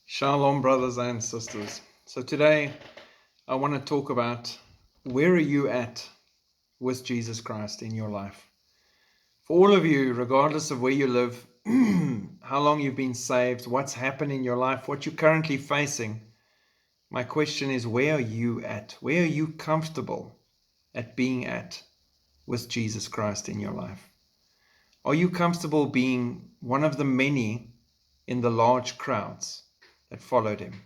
Shalom, brothers and sisters. So today I want to talk about where are you at with Jesus Christ in your life. For all of you, regardless of where you live, how long you've been saved, what's happened in your life, what you're currently facing, my question is, where are you at? Where are you comfortable at being at with Jesus Christ in your life? Are you comfortable being one of the many in the large crowds that followed him?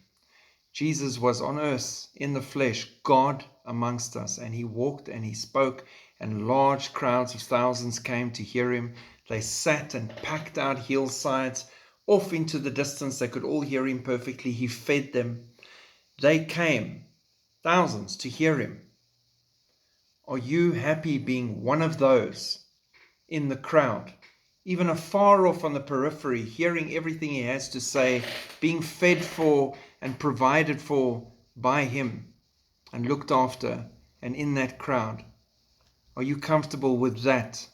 Jesus was on earth in the flesh, God amongst us, and he walked and he spoke, and large crowds of thousands came to hear him. They sat and packed out hillsides off into the distance. They could all hear him perfectly. He fed them. They came, thousands, to hear him. Are you happy being one of those in the crowd, even afar off on the periphery, hearing everything he has to say, being fed for and provided for by him and looked after, and in that crowd? Are you comfortable with that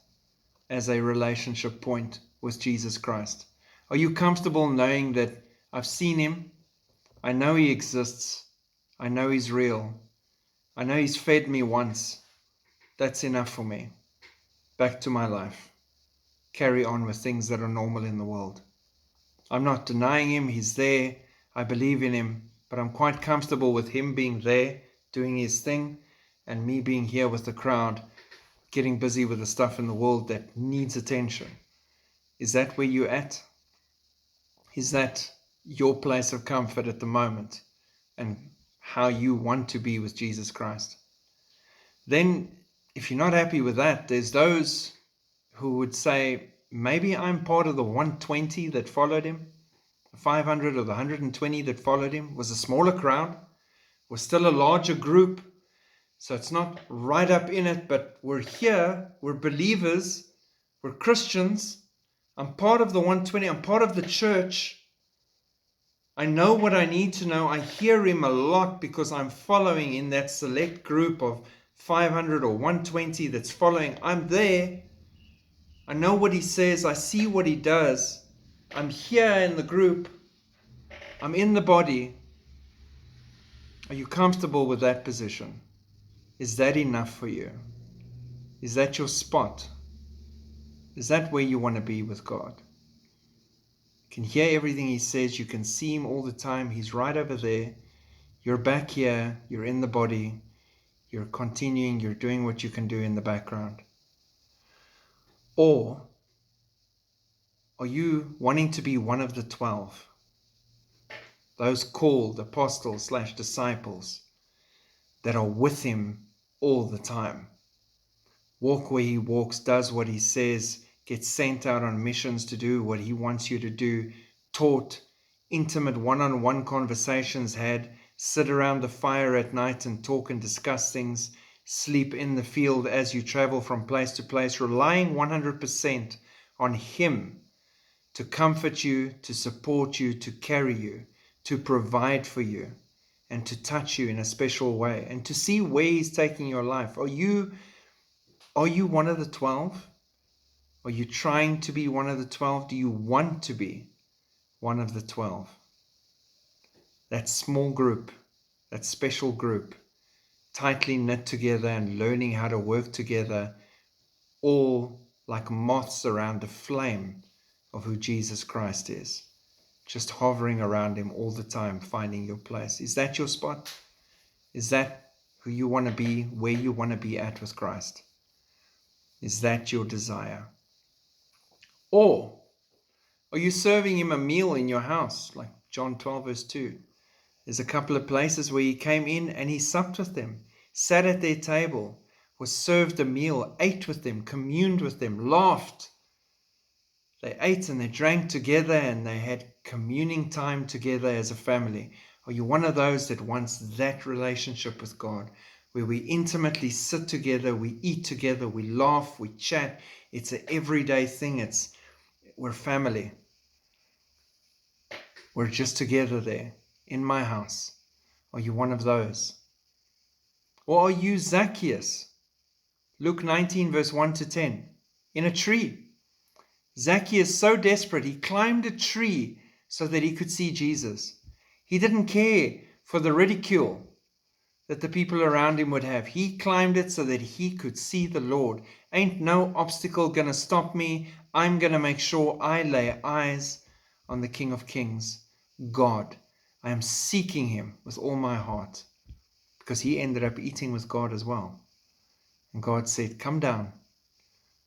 as a relationship point with Jesus Christ? Are you comfortable knowing that I've seen him, I know he exists, I know he's real, I know he's fed me once, that's enough for me, back to my life, carry on with things that are normal in the world? I'm not denying him, he's there, I believe in him, but I'm quite comfortable with him being there, doing his thing, and me being here with the crowd, getting busy with the stuff in the world that needs attention. Is that where you're at? Is that your place of comfort at the moment, and how you want to be with Jesus Christ? Then, if you're not happy with that, there's those who would say, maybe I'm part of the 120 that followed him. The 500 or the 120 that followed him was a smaller crowd, was still a larger group. So it's not right up in it, but we're here, we're believers, we're Christians. I'm part of the 120, I'm part of the church. I know what I need to know. I hear him a lot because I'm following in that select group of 500 or 120 that's following. I'm there. I know what he says. I see what he does. I'm here in the group. I'm in the body. Are you comfortable with that position? Is that enough for you? Is that your spot? Is that where you want to be with God? You can hear everything he says. You can see him all the time. He's right over there. You're back here. You're in the body. You're continuing. You're doing what you can do in the background. Or are you wanting to be one of the 12? Those called apostles / disciples that are with him all the time. Walk where he walks, does what he says, gets sent out on missions to do what he wants you to do, taught, intimate one-on-one conversations had, sit around the fire at night and talk and discuss things, sleep in the field as you travel from place to place, relying 100% on him to comfort you, to support you, to carry you, to provide for you, and to touch you in a special way, and to see where he's taking your life. Are you one of the 12? Are you trying to be one of the 12? Do you want to be one of the 12? That small group, that special group, tightly knit together and learning how to work together, all like moths around a flame of who Jesus Christ is, just hovering around him all the time, finding your place. Is that your spot? Is that who you want to be, where you want to be at with Christ? Is that your desire? Or are you serving him a meal in your house, like John 12 verse 2? There's a couple of places where he came in and he supped with them, sat at their table, was served a meal, ate with them, communed with them, laughed. They ate and they drank together and they had communing time together as a family. Are you one of those that wants that relationship with God, where we intimately sit together, we eat together, we laugh, we chat? It's an everyday thing. We're family. We're just together there in my house. Are you one of those? Or are you Zacchaeus? Luke 19 verse 1 to 10. In a tree. Zacchaeus, so desperate, he climbed a tree so that he could see Jesus. He didn't care for the ridicule that the people around him would have. He climbed it so that he could see the Lord. Ain't no obstacle going to stop me. I'm going to make sure I lay eyes on the King of Kings, God. I am seeking him with all my heart, because he ended up eating with God as well. And God said, come down.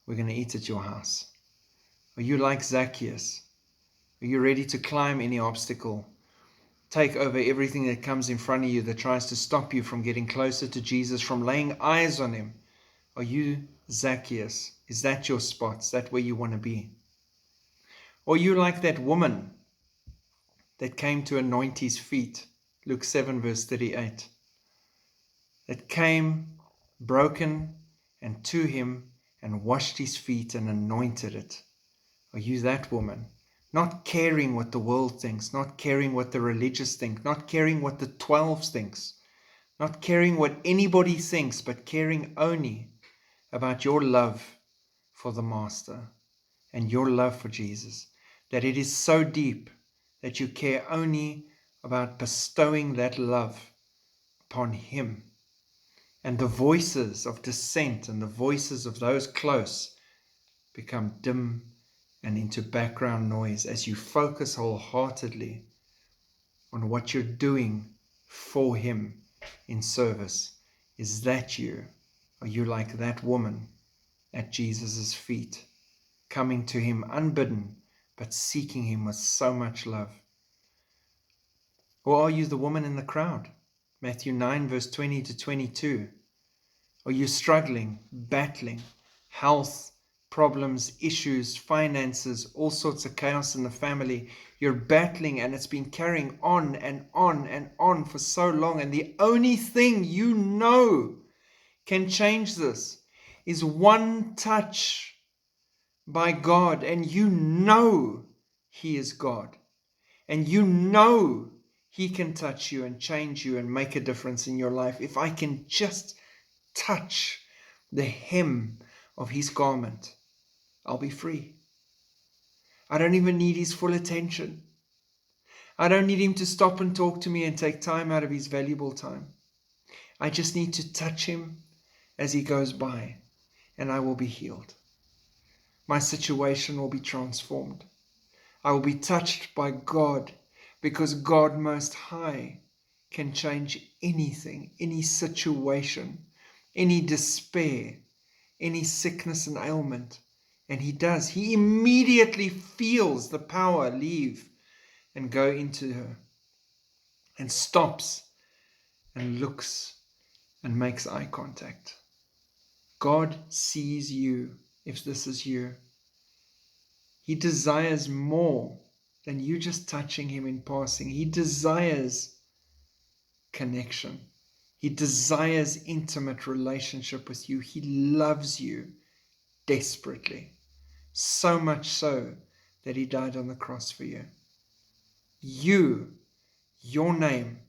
We're going to eat at your house. Are you like Zacchaeus? Are you ready to climb any obstacle? Take over everything that comes in front of you that tries to stop you from getting closer to Jesus, from laying eyes on him. Are you Zacchaeus? Is that your spot? Is that where you want to be? Or are you like that woman that came to anoint his feet? Luke 7 verse 38. That came broken and to him and washed his feet and anointed it. Are you that woman? Not caring what the world thinks, not caring what the religious think, not caring what the 12 thinks, not caring what anybody thinks, but caring only about your love for the Master and your love for Jesus, that it is so deep that you care only about bestowing that love upon him. And the voices of dissent and the voices of those close become dim and into background noise as you focus wholeheartedly on what you're doing for him in service. Is that you? Are you like that woman at Jesus' feet, coming to him unbidden, but seeking him with so much love? Or are you the woman in the crowd? Matthew 9 verse 20 to 22. Are you struggling, battling, health problems, issues, finances, all sorts of chaos in the family? You're battling and it's been carrying on and on and on for so long. And the only thing you know can change this is one touch by God. And you know he is God. And you know he can touch you and change you and make a difference in your life. If I can just touch the hem of his garment, I'll be free. I don't even need his full attention. I don't need him to stop and talk to me and take time out of his valuable time. I just need to touch him as he goes by, and I will be healed. My situation will be transformed. I will be touched by God, because God Most High can change anything, any situation, any despair, any sickness and ailment. And he does. He immediately feels the power leave and go into her, and stops and looks and makes eye contact. God sees you if this is you. He desires more than you just touching him in passing. He desires connection. He desires intimate relationship with you. He loves you desperately. So much so that he died on the cross for you. Your name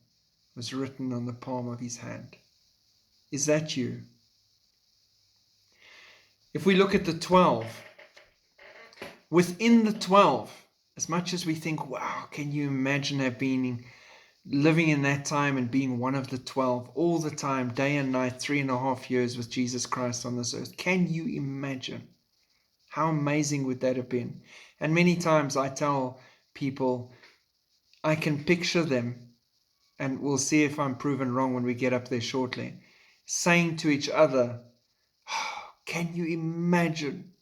was written on the palm of his hand. Is that you? If we look at the 12, within the 12, as much as we think, wow, can you imagine living in that time and being one of the 12 all the time, day and night, 3.5 years with Jesus Christ on this earth? Can you imagine? How amazing would that have been? And many times I tell people, I can picture them, and we'll see if I'm proven wrong when we get up there shortly, saying to each other, oh, can you imagine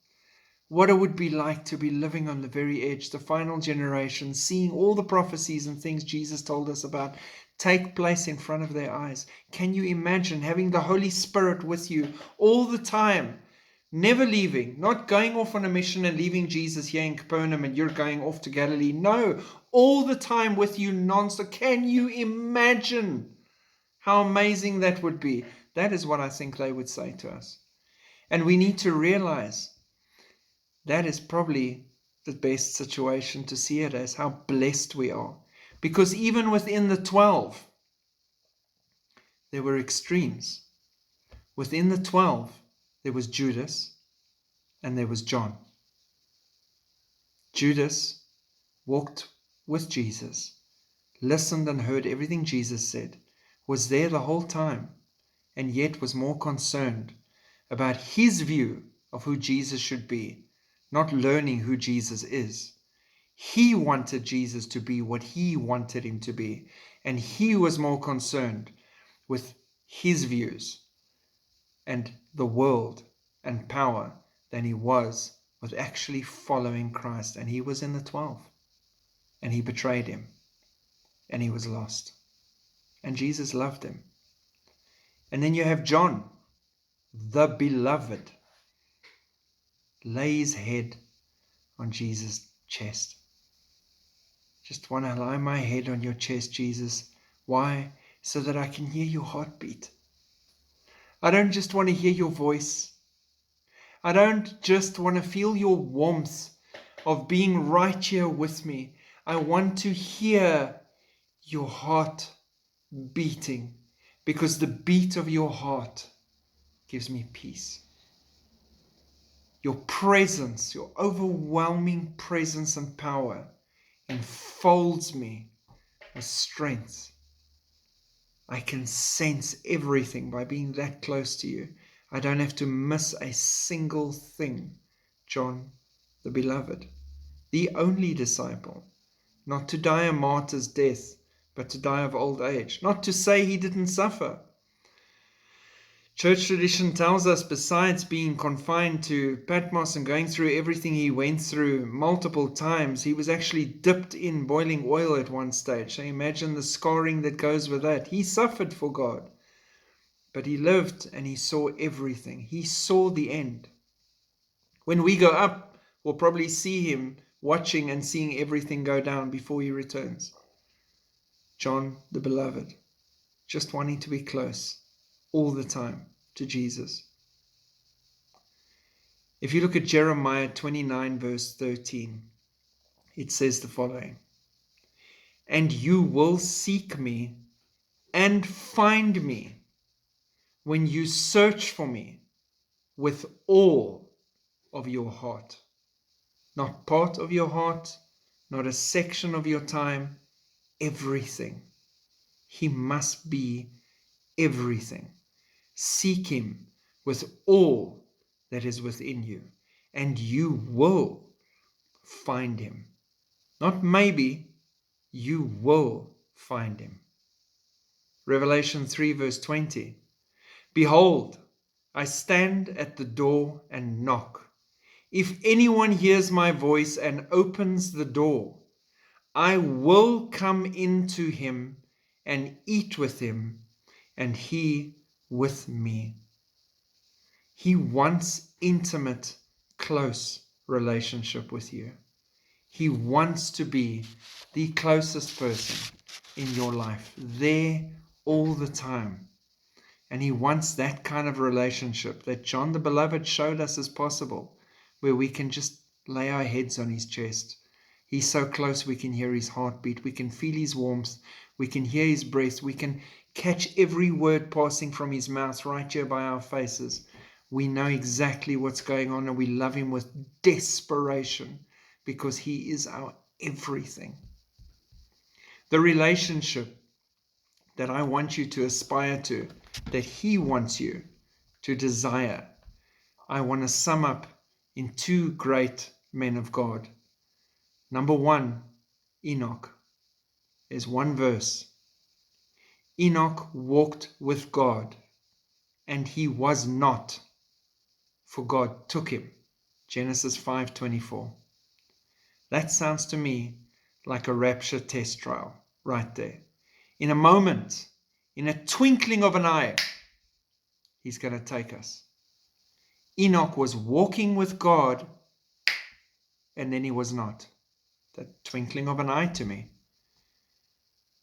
what it would be like to be living on the very edge, the final generation, seeing all the prophecies and things Jesus told us about take place in front of their eyes? Can you imagine having the Holy Spirit with you all the time, never leaving, not going off on a mission and leaving Jesus here in Capernaum and you're going off to Galilee? No, all the time with you non-stop. Can you imagine how amazing that would be? That is what I think they would say to us. And we need to realize that is probably the best situation to see it as, how blessed we are. Because even within the 12, there were extremes. Within the 12, there was Judas and there was John. Judas walked with Jesus, listened and heard everything Jesus said, was there the whole time, and yet was more concerned about his view of who Jesus should be, not learning who Jesus is. He wanted Jesus to be what he wanted him to be, and he was more concerned with his views and the world and power than he was with actually following Christ. And he was in the 12, and he betrayed him, and he was lost, and Jesus loved him. And then you have John, the beloved, lay his head on Jesus' chest. Just want to lie my head on your chest, Jesus. Why? So that I can hear your heartbeat. I don't just want to hear your voice. I don't just want to feel your warmth of being right here with me. I want to hear your heart beating, because the beat of your heart gives me peace. Your presence, your overwhelming presence and power enfolds me with strength. I can sense everything by being that close to you. I don't have to miss a single thing. John, the beloved, the only disciple, not to die a martyr's death, but to die of old age. Not to say he didn't suffer. Church tradition tells us, besides being confined to Patmos and going through everything he went through multiple times, he was actually dipped in boiling oil at one stage. So imagine the scarring that goes with that. He suffered for God, but he lived and he saw everything. He saw the end. When we go up, we'll probably see him watching and seeing everything go down before he returns. John, the beloved, just wanting to be close all the time to Jesus. If you look at Jeremiah 29 verse 13, it says the following: "And you will seek me and find me when you search for me with all of your heart." Not part of your heart, not a section of your time, everything. He must be everything. Seek him with all that is within you, and you will find him. Not maybe, you will find him. Revelation 3 verse 20. "Behold, I stand at the door and knock. If anyone hears my voice and opens the door, I will come into him and eat with him, and he with me." He wants intimate, close relationship with you. He wants to be the closest person in your life, there all the time. And he wants that kind of relationship that John the Beloved showed us as possible, where we can just lay our heads on his chest. He's so close we can hear his heartbeat, we can feel his warmth, we can hear his breath, we can catch every word passing from his mouth right here by our faces. We know exactly what's going on, and we love him with desperation because he is our everything. The relationship that I want you to aspire to, that he wants you to desire, I want to sum up in two great men of God. Number one, Enoch. There's one verse. Enoch walked with God, and he was not, for God took him. Genesis 5:24. That sounds to me like a rapture test trial right there. In a moment, in a twinkling of an eye, he's going to take us. Enoch was walking with God, and then he was not. That twinkling of an eye to me.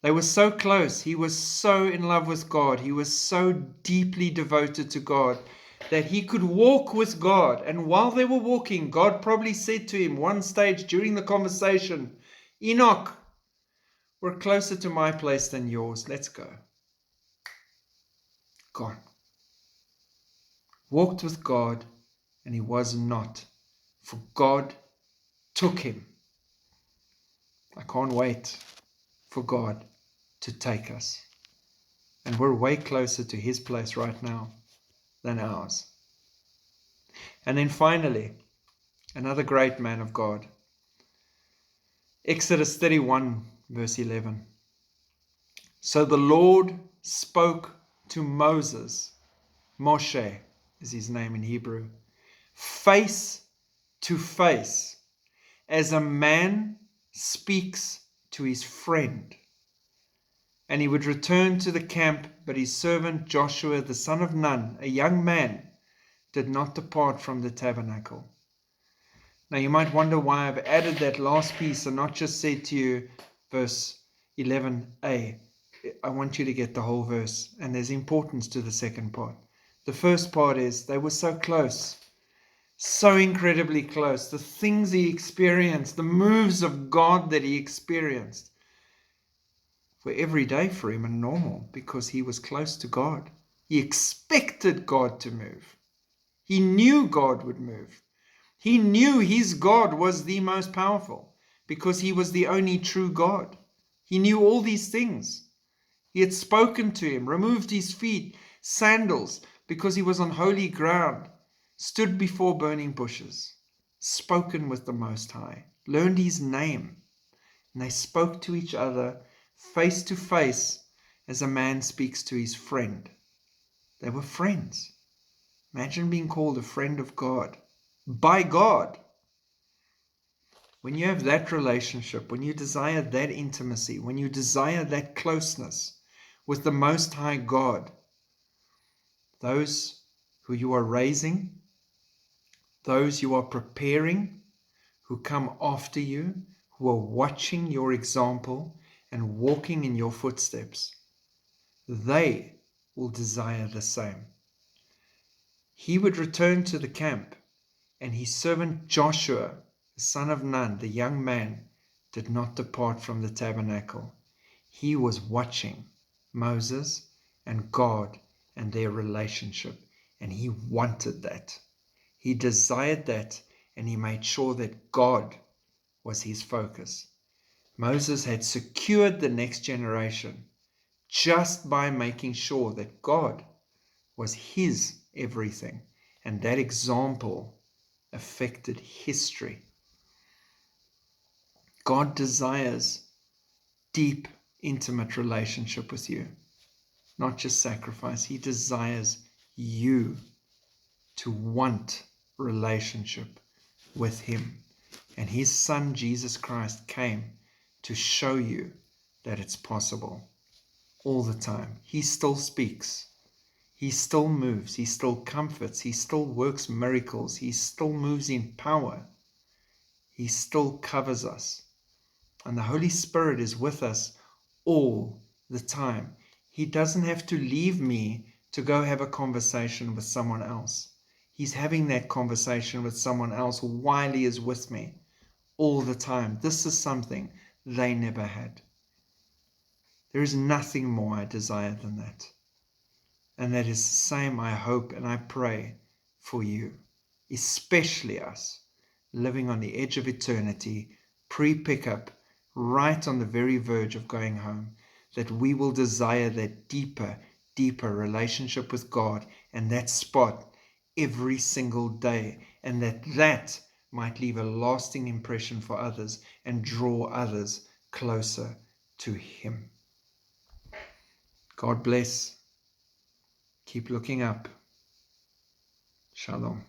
They were so close. He was so in love with God. He was so deeply devoted to God that he could walk with God. And while they were walking, God probably said to him one stage during the conversation, "Enoch, we're closer to my place than yours. Let's go." Gone. Walked with God, and he was not, for God took him. I can't wait for God to take us. And we're way closer to his place right now than ours. And then finally, another great man of God. Exodus 31, verse 11. So the Lord spoke to Moses, Moshe is his name in Hebrew, face to face, as a man speaks to his friend. And he would return to the camp, but his servant Joshua, the son of Nun, a young man, did not depart from the tabernacle. Now you might wonder why I've added that last piece and not just said to you verse 11a. I want you to get the whole verse, and there's importance to the second part. The first part is they were so close, so incredibly close. The things he experienced, the moves of God that he experienced were every day for him and normal because he was close to God. He expected God to move. He knew God would move. He knew his God was the most powerful because he was the only true God. He knew all these things. He had spoken to him, removed his feet, sandals, because he was on holy ground, stood before burning bushes, spoken with the Most High, learned his name, and they spoke to each other face to face as a man speaks to his friend. They were friends. Imagine being called a friend of God, by God. When you have that relationship, when you desire that intimacy, when you desire that closeness with the Most High God, those who you are raising, those you are preparing, who come after you, who are watching your example and walking in your footsteps, they will desire the same. He would return to the camp, and his servant Joshua, the son of Nun, the young man, did not depart from the tabernacle. He was watching Moses and God and their relationship, and he wanted that. He desired that, and he made sure that God was his focus. Moses had secured the next generation just by making sure that God was his everything, and that example affected history. God desires deep, intimate relationship with you, not just sacrifice. He desires you to want relationship with him. And his son, Jesus Christ, came to show you that it's possible all the time. He still speaks. He still moves. He still comforts. He still works miracles. He still moves in power. He still covers us. And the Holy Spirit is with us all the time. He doesn't have to leave me to go have a conversation with someone else. He's having that conversation with someone else while he is with me all the time. This is something they never had. There is nothing more I desire than that. And that is the same, I hope and I pray for you, especially us, living on the edge of eternity, pre-pickup, right on the very verge of going home, that we will desire that deeper, deeper relationship with God and that spot every single day, and that might leave a lasting impression for others and draw others closer to him. God bless. Keep looking up. Shalom.